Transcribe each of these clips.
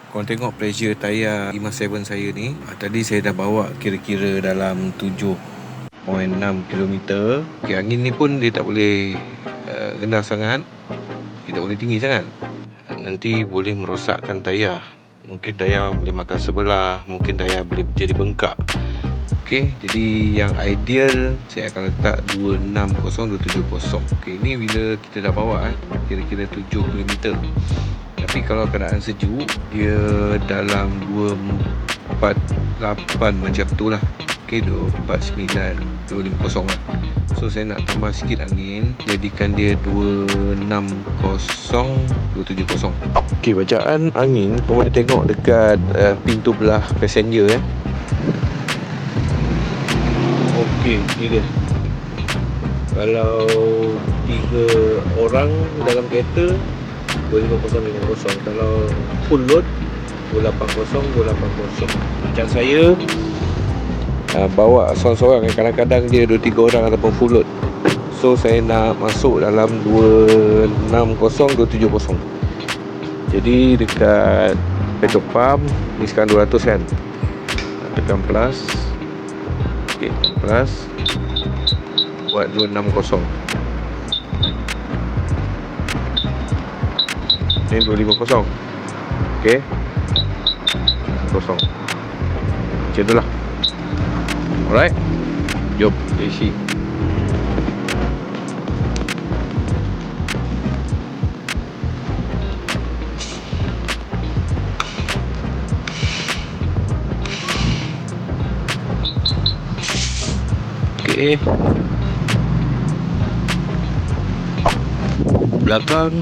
Korang tengok pressure tayar E-7 saya ni. Tadi saya dah bawa kira-kira dalam 7.6 km. Okay, angin ni pun dia tak boleh rendah sangat, dia tak boleh tinggi sangat. Nanti boleh merosakkan tayar. Mungkin tayar boleh makan sebelah, mungkin tayar boleh jadi bengkak. Okey, jadi yang ideal saya akan letak 260, 270. Okey, ni bila kita dah bawa kira-kira 7 km. Tapi kalau keadaan sejuk, dia dalam 248 macam tu lah. Okey, 249, 250 lah. So saya nak tambah sikit angin, jadikan dia 260, 270. Okey, bacaan angin kau boleh tengok dekat pintu belah passenger Okey, ni dia. Kalau 3 orang dalam kereta 250. Kalau full load 280. Macam saya bawa seorang-seorang, kadang-kadang dia 2-3 orang ataupun full load. So saya nak masuk dalam 260, 270. Jadi dekat petrol pump ni sekarang 200 kan. Tekan plus. Okey, plus buat 260. Ni 250. Okey, kosong. Macam tu lah. Alright, jom kita isi. Okey, belakang.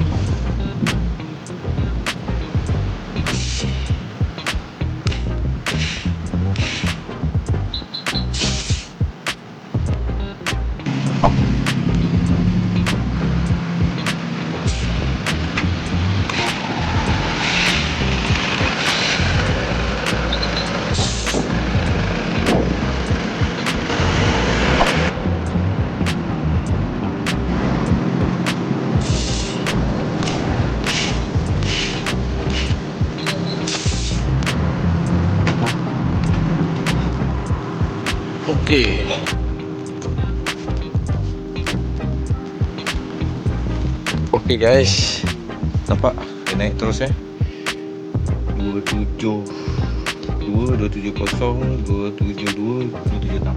Okey. Okey guys. Nampak? Dia naik terus 272, 270, 272, 276.